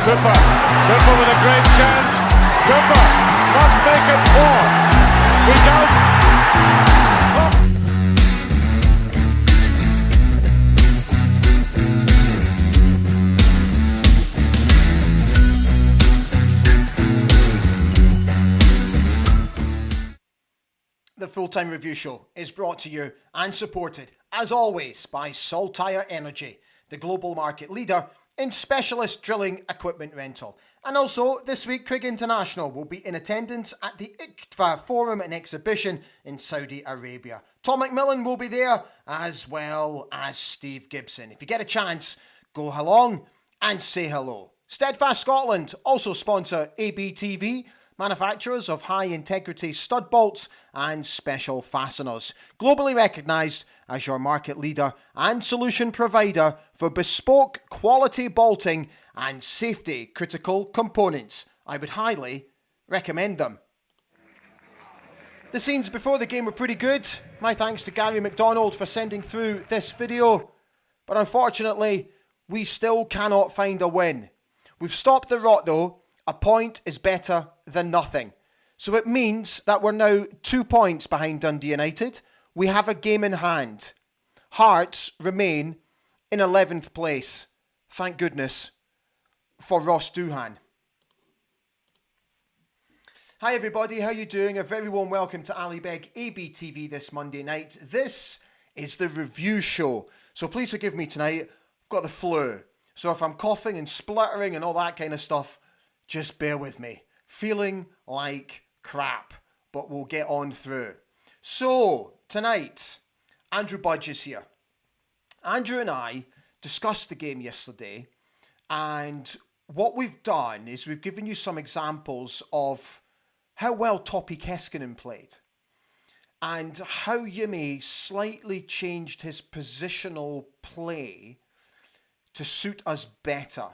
Cooper. Cooper with a great chance. Cooper must make it four. He does. The Full-Time Review Show is brought to you and supported, as always, by Saltire Energy, the global market leader in specialist drilling equipment rental. And also, this week, Craig International will be in attendance at the ICTVA Forum and Exhibition in Saudi Arabia. Tom McMillan will be there, as well as Steve Gibson. If you get a chance, go along and say hello. Steadfast Scotland also sponsor ABTV, manufacturers of high-integrity stud bolts and special fasteners. Globally recognised as your market leader and solution provider for bespoke quality bolting and safety critical components. I would highly recommend them. The scenes before the game were pretty good. My thanks to Gary McDonald for sending through this video. But unfortunately, we still cannot find a win. We've stopped the rot though. A point is better than nothing. So it means that we're now 2 points behind Dundee United. We have a game in hand. Hearts remain in 11th place. Thank goodness for Ross Doohan. Hi everybody, how you doing? A very warm welcome to Ali Beg ABTV this Monday night. This is the review show. So please forgive me tonight. I've got the flu. So if I'm coughing and spluttering and all that kind of stuff, just bear with me. Feeling like crap, but we'll get on through. So, tonight, Andrew Budge is here. Andrew and I discussed the game yesterday, and what we've done is we've given you some examples of how well Topi Keskinen played, and how Yumi slightly changed his positional play to suit us better.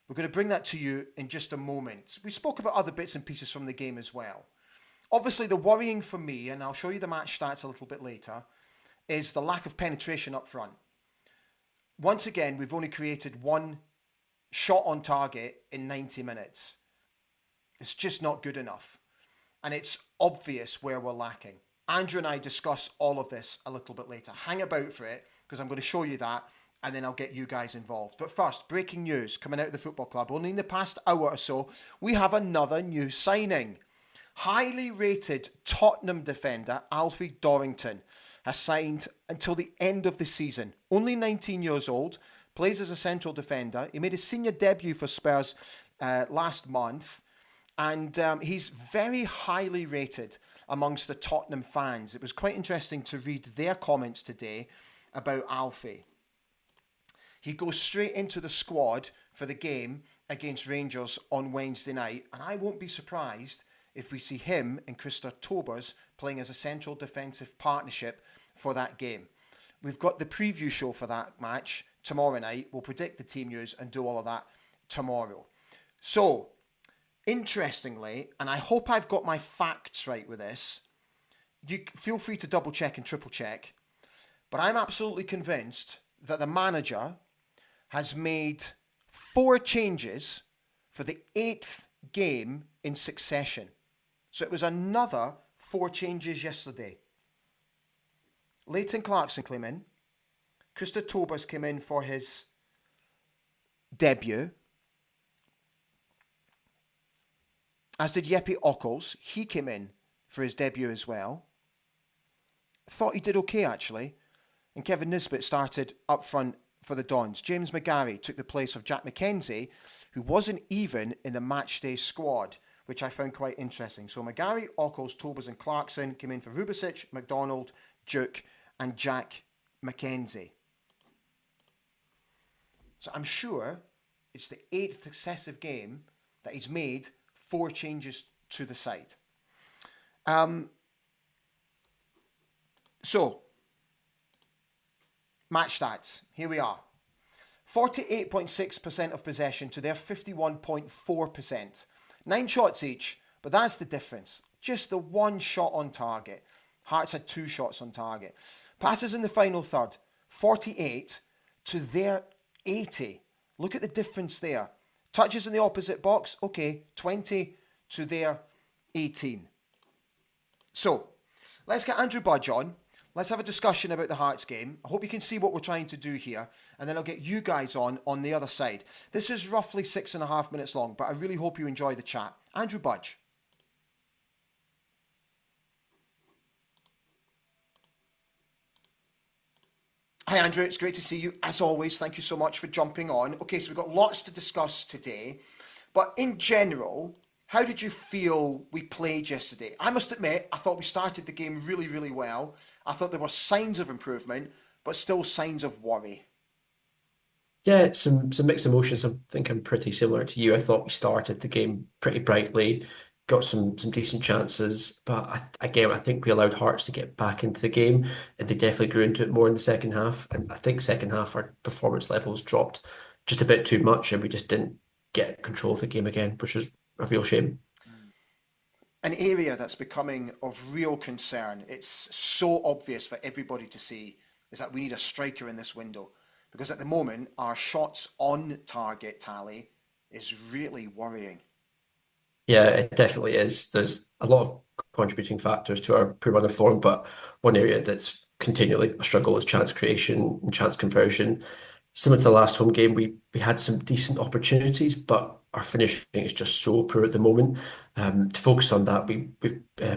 We're going to bring that to you in just a moment. We spoke about other bits and pieces from the game as well. Obviously, the worrying for me, and I'll show you the match stats a little bit later, is the lack of penetration up front. Once again, we've only created one shot on target in 90 minutes. It's just not good enough. And it's obvious where we're lacking. Andrew and I discuss all of this a little bit later. Hang about for it, because I'm going to show you that. And then I'll get you guys involved. But first, breaking news coming out of the football club. Only in the past hour or so, we have another new signing. Highly rated Tottenham defender Alfie Dorrington has signed until the end of the season. Only 19 years old, plays as a central defender. He made his senior debut for Spurs last month. And he's very highly rated amongst the Tottenham fans. It was quite interesting to read their comments today about Alfie. He goes straight into the squad for the game against Rangers on Wednesday night. And I won't be surprised if we see him and Christer Tobers playing as a central defensive partnership for that game. We've got the preview show for that match tomorrow night. We'll predict the team news and do all of that tomorrow. So, interestingly, and I hope I've got my facts right with this, you feel free to double check and triple check, but I'm absolutely convinced that the manager has made 4 changes for the 8th game in succession. So it was another 4 changes yesterday. Leighton Clarkson came in. Christer Tobers came in for his debut. As did Jeppe Ockels. He came in for his debut as well. Thought he did okay, actually. And Kevin Nisbet started up front for the Dons. James McGarry took the place of Jack McKenzie, who wasn't even in the matchday squad, which I found quite interesting. So McGarry, Ockels, Tobers and Clarkson came in for Rubicic, McDonald, Duke and Jack McKenzie. So I'm sure it's the 8th successive game that he's made 4 changes to the side. So, match stats. Here we are. 48.6% of possession to their 51.4%. 9 shots each, but that's the difference. Just the 1 shot on target. Hearts had 2 shots on target. Passes in the final third. 48 to their 80. Look at the difference there. Touches in the opposite box, okay, 20 to their 18. So, let's get Andrew Budge on. Let's have a discussion about the Hearts game. I hope you can see what we're trying to do here, and then I'll get you guys on the other side. This is roughly 6.5 minutes long, but I really hope you enjoy the chat. Andrew Budge. Hi Andrew, it's great to see you as always. Thank you so much for jumping on. Okay, so we've got lots to discuss today, but in general, how did you feel we played yesterday? I must admit, I thought we started the game really, really well. I thought there were signs of improvement, but still signs of worry. Yeah, some mixed emotions. I think I'm pretty similar to you. I thought we started the game pretty brightly, got some decent chances, but again, I think we allowed Hearts to get back into the game, and they definitely grew into it more in the second half. And I think second half our performance levels dropped just a bit too much, and we just didn't get control of the game again, which is a real shame. An area that's becoming of real concern, it's so obvious for everybody to see, is that we need a striker in this window. Because at the moment, our shots on target tally is really worrying. Yeah, it definitely is. There's a lot of contributing factors to our poor run of form, but one area that's continually a struggle is chance creation and chance conversion. Similar to the last home game, we had some decent opportunities, but our finishing is just so poor at the moment. To focus on that, we've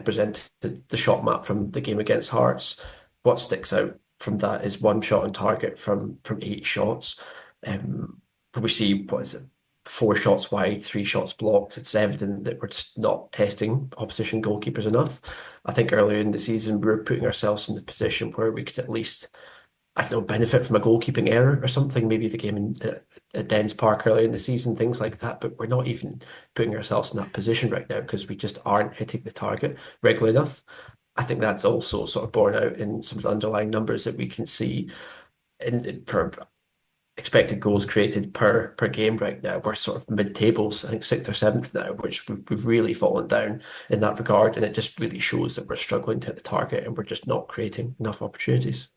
presented the shot map from the game against Hearts. What sticks out from that is one shot on target from 8 shots. But we see what is it, 4 shots wide, 3 shots blocked. It's evident that we're just not testing opposition goalkeepers enough. I think earlier in the season we were putting ourselves in the position where we could at least, I don't know, benefit from a goalkeeping error or something. Maybe the game at Dens Park earlier in the season, things like that. But we're not even putting ourselves in that position right now because we just aren't hitting the target regularly enough. I think that's also sort of borne out in some of the underlying numbers that we can see per expected goals created per game right now. We're sort of mid-tables, I think sixth or seventh now, which we've really fallen down in that regard. And it just really shows that we're struggling to hit the target and we're just not creating enough opportunities.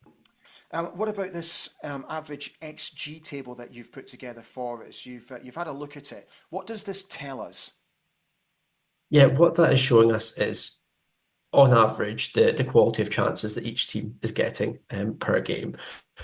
What about this average XG table that you've put together for us? You've had a look at it. What does this tell us? Yeah, what that is showing us is on average the quality of chances that each team is getting per game.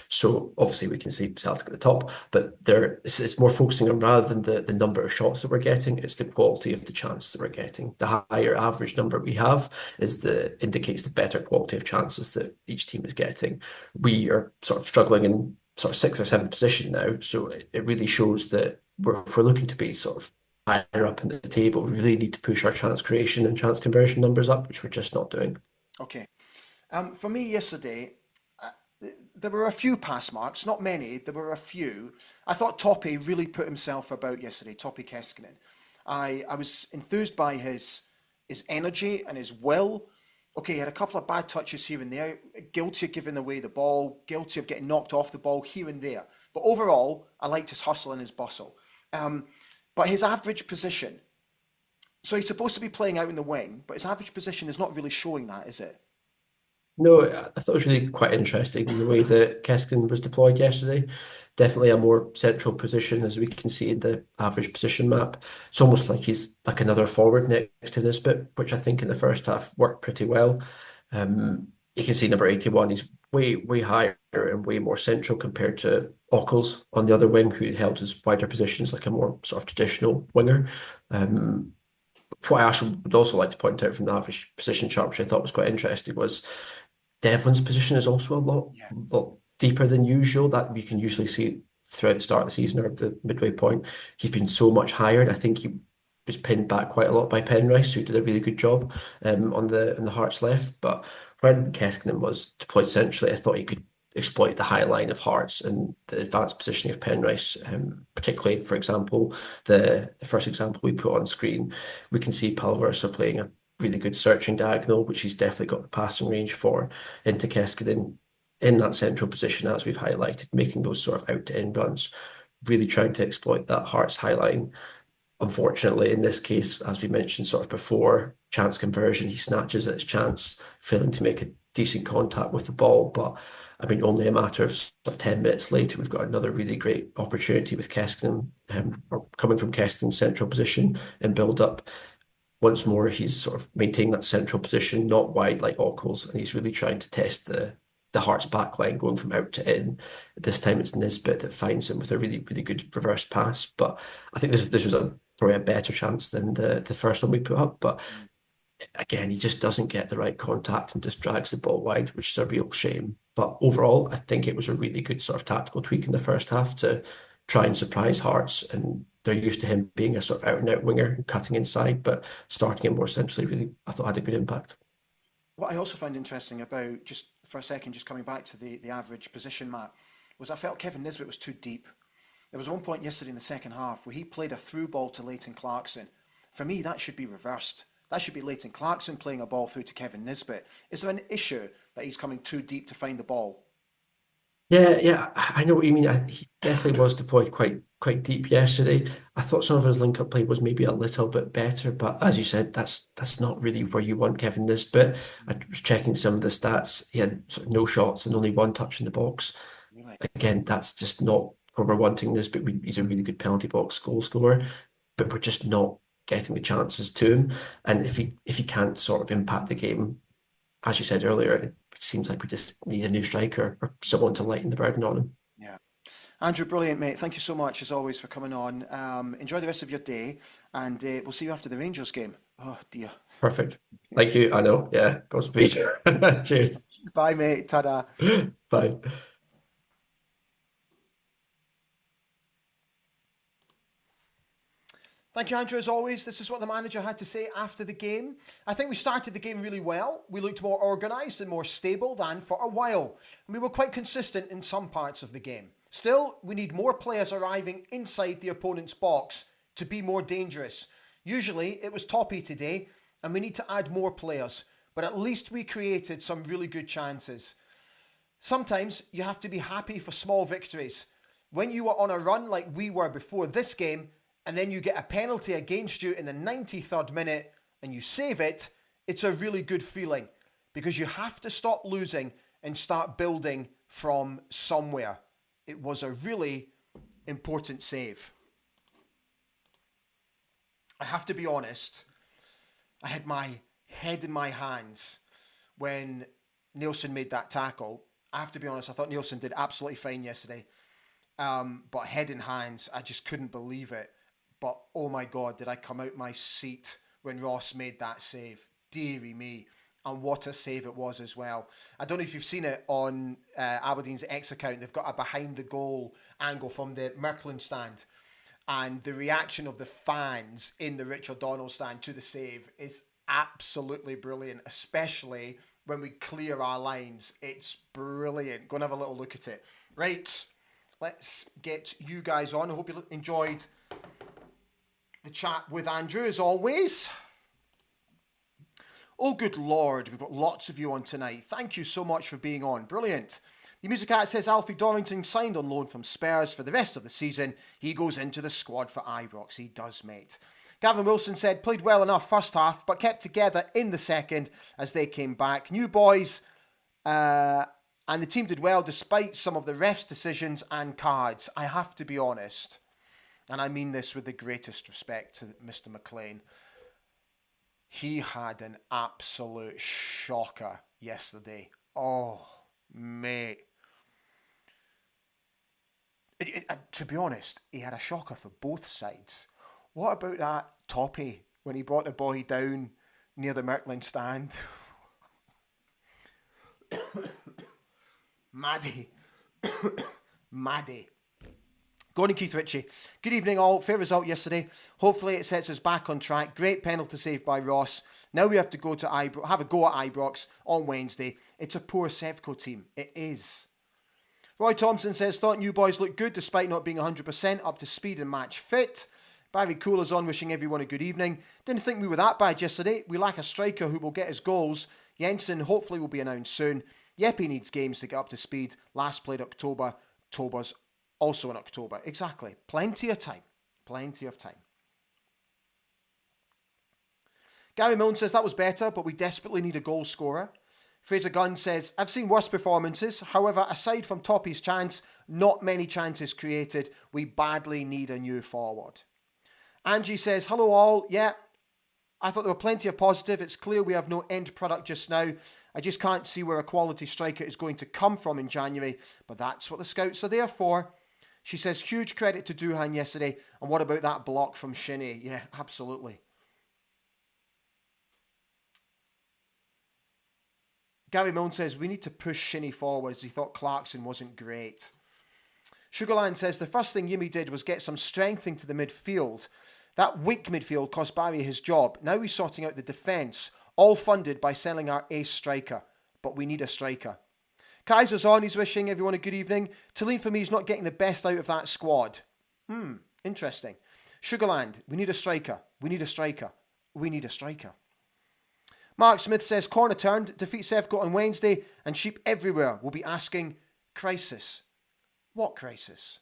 So obviously we can see Celtic at the top, but it's more focusing on rather than the number of shots that we're getting, it's the quality of the chances that we're getting. The higher average number we have indicates the better quality of chances that each team is getting. We are sort of struggling in sort of sixth or seventh position now, so it really shows that if we're looking to be sort of higher up in the table, we really need to push our chance creation and chance conversion numbers up, which we're just not doing. Okay. For me yesterday, there were a few pass marks, not many, there were a few. I thought Toppy really put himself about yesterday, Toppy Keskinen. I was enthused by his energy and his will. Okay, he had a couple of bad touches here and there, guilty of giving away the ball, guilty of getting knocked off the ball here and there. But overall, I liked his hustle and his bustle. But his average position, so he's supposed to be playing out in the wing, but his average position is not really showing that, is it? No, I thought it was really quite interesting the way that Keskin was deployed yesterday. Definitely a more central position, as we can see in the average position map. It's almost like he's like another forward next to Nisbet, which I think in the first half worked pretty well. You can see number 81, he's way higher and way more central compared to Ockles on the other wing, who held his wider positions like a more sort of traditional winger. What I actually would also like to point out from the average position chart, which I thought was quite interesting, was Devlin's position is also a Yeah. lot deeper than usual. That you can usually see throughout the start of the season or the midway point. He's been so much higher, and I think he was pinned back quite a lot by Penrice, who did a really good job on the Hearts left. But when Keskinen was deployed centrally, I thought he could exploit the high line of Hearts and the advanced positioning of Penrice, particularly, for example, the first example we put on screen, we can see Palversa playing a really good searching diagonal, which he's definitely got the passing range for, into Keskinen in that central position, as we've highlighted, making those sort of out to in runs, really trying to exploit that Hearts high line. Unfortunately, in this case, as we mentioned sort of before, chance conversion, he snatches at his chance, failing to make decent contact with the ball. But I mean, only a matter of sort of 10 minutes later, we've got another really great opportunity with Keston, or coming from Keston's central position and build up. Once more, he's sort of maintaining that central position, not wide like Ockles, and he's really trying to test the Hearts back line going from out to in. This time it's Nisbet that finds him with a really, really good reverse pass. But I think this was probably a better chance than the first one we put up. But again, he just doesn't get the right contact and just drags the ball wide, which is a real shame. But overall, I think it was a really good sort of tactical tweak in the first half to try and surprise Hearts. And they're used to him being a sort of out and out winger and cutting inside, but starting him more centrally really, I thought, had a good impact. What I also found interesting about, just for a second, just coming back to the average position, Matt, was I felt Kevin Nisbet was too deep. There was one point yesterday in the second half where he played a through ball to Leighton Clarkson. For me, that should be reversed. That should be Leighton Clarkson playing a ball through to Kevin Nisbet. Is there an issue that he's coming too deep to find the ball? Yeah, I know what you mean. He definitely was deployed quite deep yesterday. I thought some of his link-up play was maybe a little bit better, but as you said, that's not really where you want Kevin Nisbet. I was checking some of the stats. He had sort of no shots and only one touch in the box. Really? Again, that's just not where we're wanting Nisbet. He's a really good penalty box goal scorer, but we're just not getting the chances to him. And if he can't sort of impact the game, as you said earlier, it seems like we just need a new striker or someone to lighten the burden on him. Yeah. Andrew, brilliant, mate. Thank you so much, as always, for coming on. Enjoy the rest of your day, and we'll see you after the Rangers game. Oh, dear. Perfect. Thank you. I know. Yeah. Godspeed. Cheers. Bye, mate. Ta-da. Bye. Thank you, Andrew, as always. This is what the manager had to say after the game. I think we started the game really well. We looked more organised and more stable than for a while. And we were quite consistent in some parts of the game. Still, we need more players arriving inside the opponent's box to be more dangerous. Usually, it was Toppy today, and we need to add more players. But at least we created some really good chances. Sometimes you have to be happy for small victories. When you are on a run like we were before this game, and then you get a penalty against you in the 93rd minute and you save it, it's a really good feeling because you have to stop losing and start building from somewhere. It was a really important save. I have to be honest, I had my head in my hands when Nielsen made that tackle. I have to be honest, I thought Nielsen did absolutely fine yesterday. But head in hands, I just couldn't believe it. But oh my God, did I come out my seat when Ross made that save. Deary me. And what a save it was as well. I don't know if you've seen it on Aberdeen's X account. They've got a behind the goal angle from the Merklin stand. And the reaction of the fans in the Richard Donald stand to the save is absolutely brilliant, especially when we clear our lines. It's brilliant. Go and have a little look at it. Right, let's get you guys on. I hope you enjoyed the chat with Andrew, as always. Oh, good Lord, we've got lots of you on tonight. Thank you so much for being on. Brilliant. The Music Cat says Alfie Dorrington signed on loan from Spurs for the rest of the season. He goes into the squad for Ibrox. He does, mate. Gavin Wilson said, played well enough first half, but kept together in the second as they came back. New boys, and the team did well despite some of the refs' decisions and cards. I have to be honest, and I mean this with the greatest respect to Mr. McLean. He had an absolute shocker yesterday. Oh, mate. To be honest, he had a shocker for both sides. What about that Toppy when he brought the boy down near the Merklin stand? Maddie. Maddie. Go on, Keith Ritchie. Good evening all. Fair result yesterday. Hopefully it sets us back on track. Great penalty save by Ross. Now we have to go to have a go at Ibrox on Wednesday. It's a poor Sevco team. It is. Roy Thompson says, thought new boys looked good despite not being 100% up to speed and match fit. Barry Cool is on, wishing everyone a good evening. Didn't think we were that bad yesterday. We lack a striker who will get his goals. Jensen hopefully will be announced soon. Yeppy needs games to get up to speed. Last played October. October's also in October. Exactly. Plenty of time. Plenty of time. Gary Milne says that was better, but we desperately need a goal scorer. Fraser Gunn says, I've seen worse performances. However, aside from Toppy's chance, not many chances created. We badly need a new forward. Angie says, hello all. Yeah, I thought there were plenty of positive. It's clear we have no end product just now. I just can't see where a quality striker is going to come from in January, but that's what the scouts are there for. She says, huge credit to Duhan yesterday. And what about that block from Shinnie? Yeah, absolutely. Gary Milne says, we need to push Shinnie forwards. He thought Clarkson wasn't great. Sugarland says, the first thing Yimi did was get some strength into the midfield. That weak midfield cost Barry his job. Now he's sorting out the defence, all funded by selling our ace striker. But we need a striker. Kaiser's on, he's wishing everyone a good evening. Talene for me is not getting the best out of that squad. Interesting. Sugarland, we need a striker. We need a striker. We need a striker. Mark Smith says, corner turned, defeat Sevcote on Wednesday, and sheep everywhere will be asking, crisis. What crisis?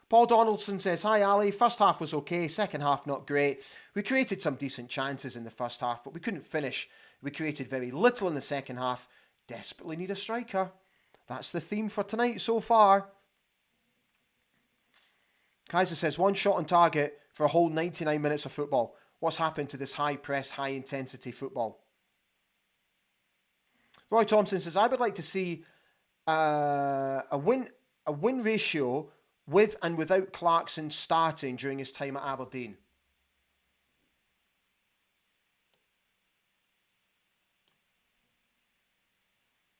Paul Donaldson says, hi Ali, first half was okay, second half not great. We created some decent chances in the first half, but we couldn't finish. We created very little in the second half. Desperately need a striker. That's the theme for tonight so far. Kaiser says, one shot on target for a whole 99 minutes of football. What's happened to this high press, high intensity football? Roy Thompson says, I would like to see a win ratio with and without Clarkson starting during his time at Aberdeen.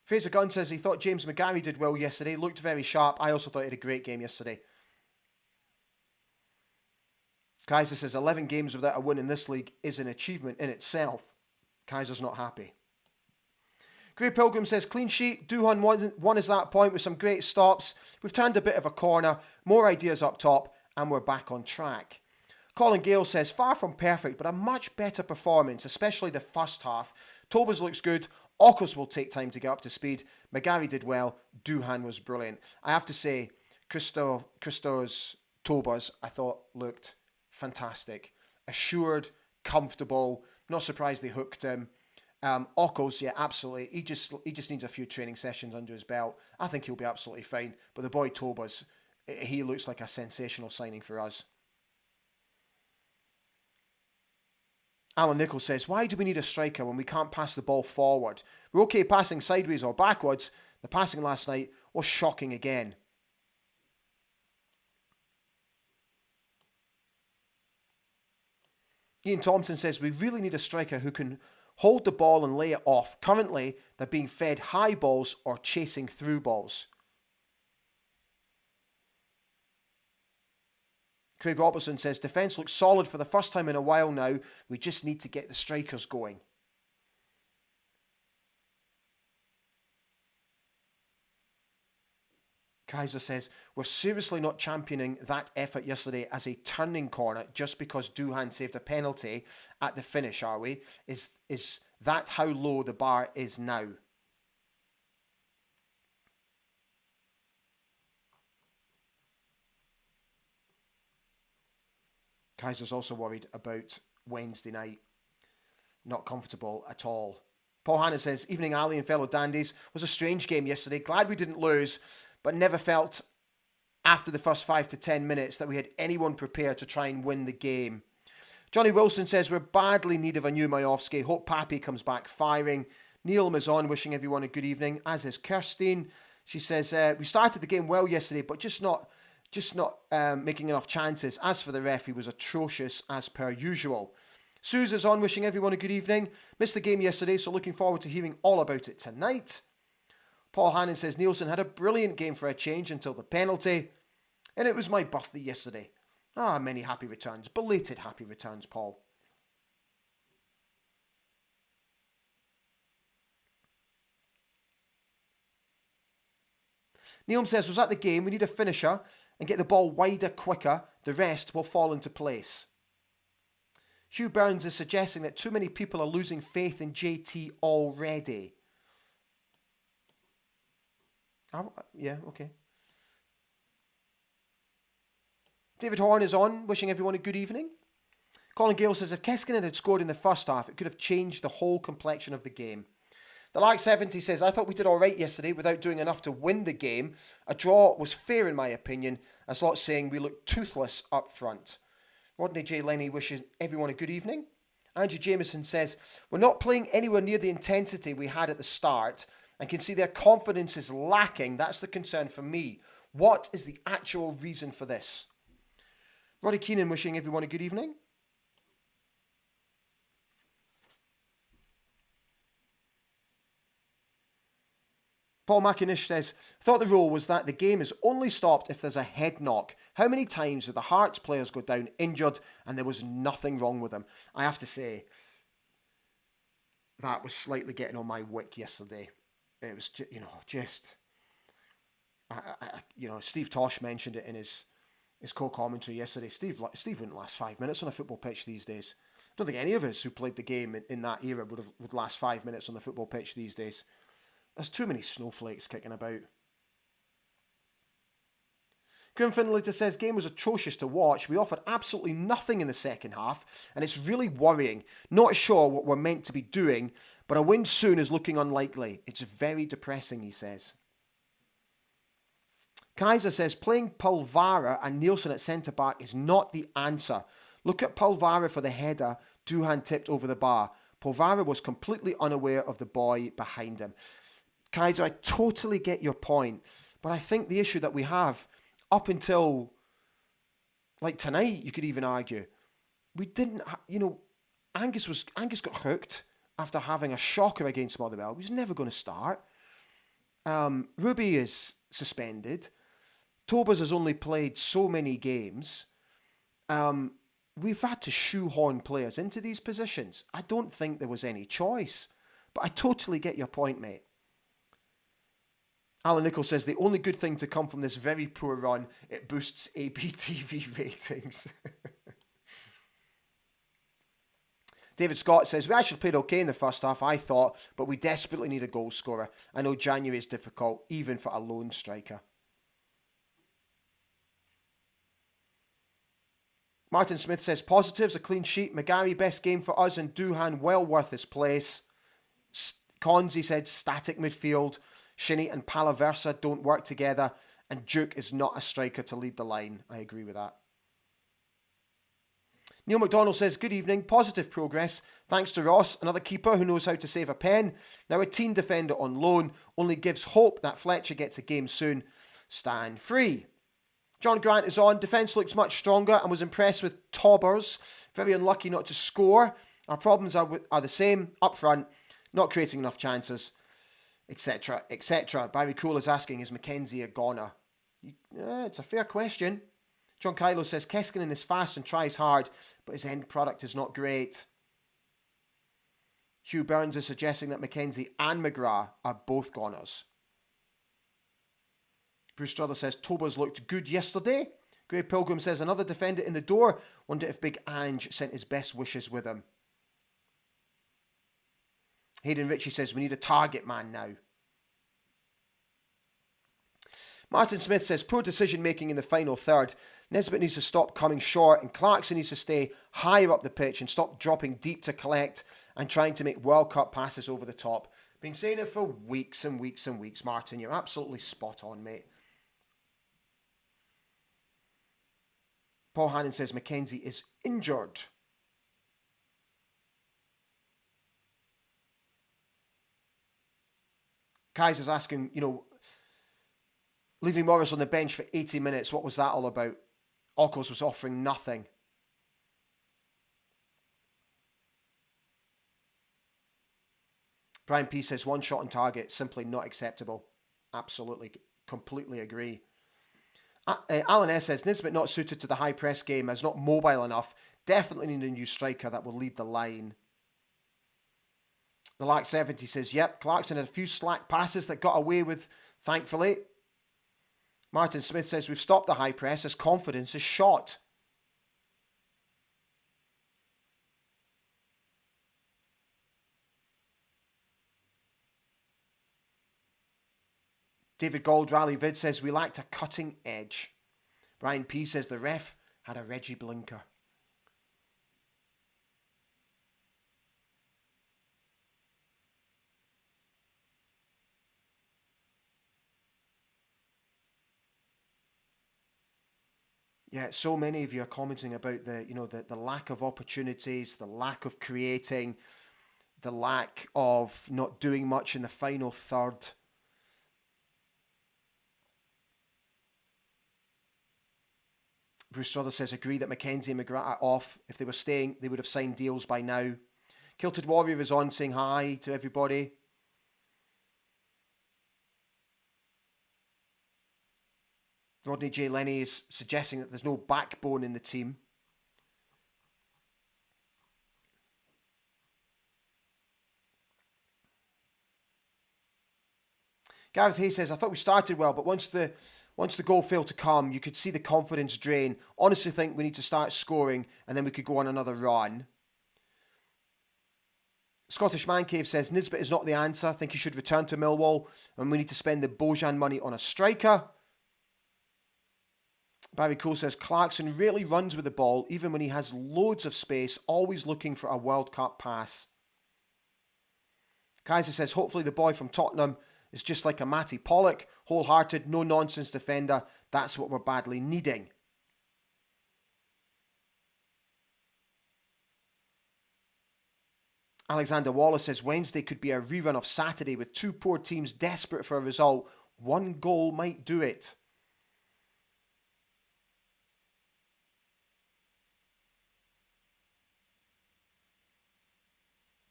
Fraser Gunn says he thought James McGarry did well yesterday, looked very sharp. I also thought he had a great game yesterday. Kaiser says 11 games without a win in this league is an achievement in itself. Kaiser's not happy. Grey Pilgrim says clean sheet. Duhan won us that point with some great stops. We've turned a bit of a corner. More ideas up top and we're back on track. Colin Gale says far from perfect but a much better performance, especially the first half. Tobas looks good. Ockles will take time to get up to speed. McGarry did well. Duhan was brilliant. I have to say, Christo's Tobas I thought looked fantastic. Assured, comfortable. Not surprised they hooked him. Ockles, yeah, absolutely. He just needs a few training sessions under his belt. I think he'll be absolutely fine. But the boy Tobas, he looks like a sensational signing for us. Alan Nichols says, why do we need a striker when we can't pass the ball forward? We're okay passing sideways or backwards. The passing last night was shocking again. Ian Thompson says, we really need a striker who can hold the ball and lay it off. Currently, they're being fed high balls or chasing through balls. Craig Robertson says, defence looks solid for the first time in a while now. We just need to get the strikers going. Kaiser says, we're seriously not championing that effort yesterday as a turning corner just because Duhan saved a penalty at the finish, are we? Is that how low the bar is now? Kaiser's also worried about Wednesday night. Not comfortable at all. Paul Hanna says, evening Ali and fellow dandies. Was a strange game yesterday. Glad we didn't lose, but never felt after the first 5 to 10 minutes that we had anyone prepared to try and win the game. Johnny Wilson says, we're badly in need of a new Majowski. Hope Pappy comes back firing. Neil Mazon wishing everyone a good evening, as is Kirstine. She says, we started the game well yesterday, but just not making enough chances. As for the ref, he was atrocious as per usual. Suze is on, wishing everyone a good evening. Missed the game yesterday, so looking forward to hearing all about it tonight. Paul Hannon says, Nielsen had a brilliant game for a change until the penalty. And it was my birthday yesterday. Many happy returns. Belated happy returns, Paul. Neil says, was at the game. We need a finisher and get the ball wider quicker. The rest will fall into place. Hugh Burns is suggesting that too many people are losing faith in JT already. Yeah, okay. David Horn is on, wishing everyone a good evening. Colin Gale says, if Keskinen had scored in the first half, it could have changed the whole complexion of the game. The Like 70 says, I thought we did all right yesterday without doing enough to win the game. A draw was fair in my opinion. As Lot's saying, we looked toothless up front. Rodney J. Lenny wishes everyone a good evening. Andrew Jameson says, we're not playing anywhere near the intensity we had at the start and can see their confidence is lacking. That's the concern for me. What is the actual reason for this? Roddy Keenan wishing everyone a good evening. Paul McInish says, thought the rule was that the game is only stopped if there's a head knock. How many times did the Hearts players go down injured and there was nothing wrong with them? I have to say, that was slightly getting on my wick yesterday. It was, Steve Tosh mentioned it in his co-commentary yesterday. Steve wouldn't last 5 minutes on a football pitch these days. I don't think any of us who played the game in that era would last 5 minutes on the football pitch these days. There's too many snowflakes kicking about. Grim Finlater says, game was atrocious to watch. We offered absolutely nothing in the second half, and it's really worrying. Not sure what we're meant to be doing, but a win soon is looking unlikely. It's very depressing, he says. Kaiser says, playing Pulvara and Nielsen at centre-back is not the answer. Look at Pulvara for the header Duhan tipped over the bar. Pulvara was completely unaware of the boy behind him. Kaiser, I totally get your point, but I think the issue that we have up until like tonight, you could even argue, we didn't, Angus got hooked after having a shocker against Motherwell. He was never going to start. Ruby is suspended. Tobas has only played so many games. We've had to shoehorn players into these positions. I don't think there was any choice, but I totally get your point, mate. Alan Nichols says, the only good thing to come from this very poor run, it boosts ABTV ratings. David Scott says, we actually played okay in the first half, I thought, but we desperately need a goal scorer. I know January is difficult, even for a lone striker. Martin Smith says, positives, a clean sheet. McGarry, best game for us, and Duhan, well worth his place. Cons, he said, static midfield. Shinnie and Palaversa don't work together, and Duke is not a striker to lead the line. I agree with that. Neil McDonald says, good evening, positive progress. Thanks to Ross, another keeper who knows how to save a pen. Now a teen defender on loan only gives hope that Fletcher gets a game soon. Stand free. John Grant is on. Defence looks much stronger and was impressed with Taubers. Very unlucky not to score. Our problems are the same up front, not creating enough chances, etc., etc. Barry Cole is asking, is Mackenzie a goner? It's a fair question. John Kylo says, Keskinen is fast and tries hard, but his end product is not great. Hugh Burns is suggesting that Mackenzie and McGrath are both goners. Bruce Strother says, Tobas looked good yesterday. Grey Pilgrim says, another defender in the door. Wonder if Big Ange sent his best wishes with him. Hayden Ritchie says, we need a target man now. Martin Smith says, poor decision making in the final third. Nesbitt needs to stop coming short, and Clarkson needs to stay higher up the pitch and stop dropping deep to collect and trying to make World Cup passes over the top. Been saying it for weeks and weeks and weeks, Martin. You're absolutely spot on, mate. Paul Hannon says Mackenzie is injured. Kaiser's asking, leaving Morris on the bench for 80 minutes, what was that all about? Ockles was offering nothing. Brian P says, one shot on target, simply not acceptable. Absolutely, completely agree. Alan S says, Nisbet not suited to the high press game, as not mobile enough. Definitely need a new striker that will lead the line. The Lark 70 says, yep, Clarkson had a few slack passes that got away with, thankfully. Martin Smith says, we've stopped the high press as confidence is shot. David Gold Rally Vid says, we lacked a cutting edge. Brian P says, the ref had a Reggie blinker. Yeah, so many of you are commenting about the lack of opportunities, the lack of creating, the lack of not doing much in the final third. Bruce Strother says, agree that Mackenzie and McGrath are off. If they were staying, they would have signed deals by now. Kilted Warrior is on saying hi to everybody. Rodney J. Lenny is suggesting that there's no backbone in the team. Gareth Hay says, I thought we started well, but once the goal failed to come, you could see the confidence drain. Honestly think we need to start scoring and then we could go on another run. Scottish Man Cave says, Nisbet is not the answer. I think he should return to Millwall and we need to spend the Bojan money on a striker. Barry Cole says, Clarkson rarely runs with the ball, even when he has loads of space, always looking for a World Cup pass. Kaiser says, hopefully the boy from Tottenham is just like a Matty Pollock, wholehearted, no-nonsense defender. That's what we're badly needing. Alexander Wallace says, Wednesday could be a rerun of Saturday with two poor teams desperate for a result. One goal might do it.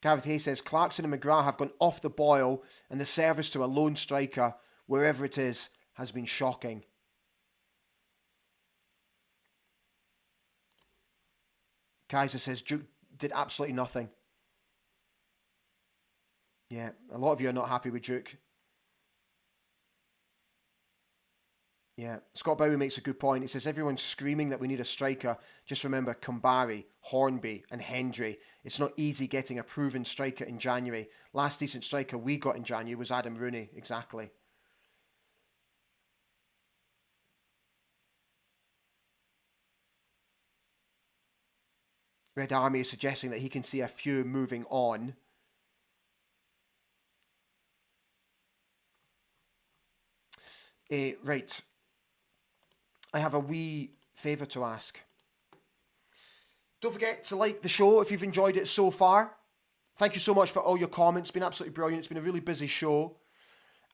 Gareth Hay says, Clarkson and McGrath have gone off the boil and the service to a lone striker, wherever it is, has been shocking. Kaiser says, Duke did absolutely nothing. Yeah, a lot of you are not happy with Duke. Yeah, Scott Bowie makes a good point. He says, everyone's screaming that we need a striker. Just remember Kumbari, Hornby and Hendry. It's not easy getting a proven striker in January. Last decent striker we got in January was Adam Rooney. Exactly. Red Army is suggesting that he can see a few moving on. Right. I have a wee favour to ask. Don't forget to like the show if you've enjoyed it so far. Thank you so much for all your comments. It's been absolutely brilliant. It's been a really busy show.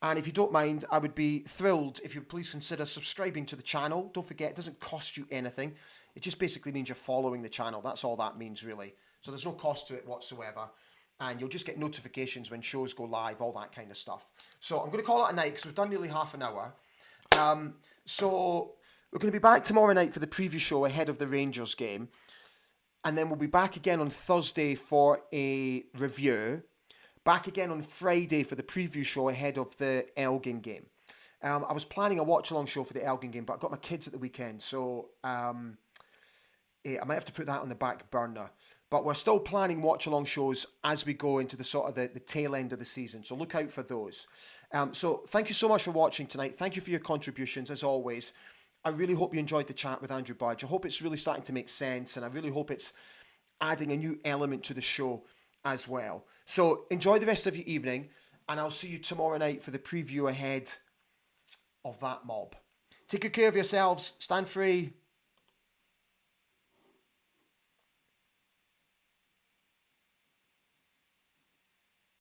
And if you don't mind, I would be thrilled if you please consider subscribing to the channel. Don't forget, it doesn't cost you anything. It just basically means you're following the channel. That's all that means, really. So there's no cost to it whatsoever. And you'll just get notifications when shows go live, all that kind of stuff. So I'm going to call it a night because we've done nearly half an hour. So we're going to be back tomorrow night for the preview show ahead of the Rangers game. And then we'll be back again on Thursday for a review. Back again on Friday for the preview show ahead of the Elgin game. I was planning a watch-along show for the Elgin game, but I've got my kids at the weekend. So I might have to put that on the back burner. But we're still planning watch-along shows as we go into the sort of the tail end of the season. So look out for those. So thank you so much for watching tonight. Thank you for your contributions, as always. I really hope you enjoyed the chat with Andrew Budge. I hope it's really starting to make sense, and I really hope it's adding a new element to the show as well. So enjoy the rest of your evening, and I'll see you tomorrow night for the preview ahead of that mob. Take good care of yourselves. Stand free.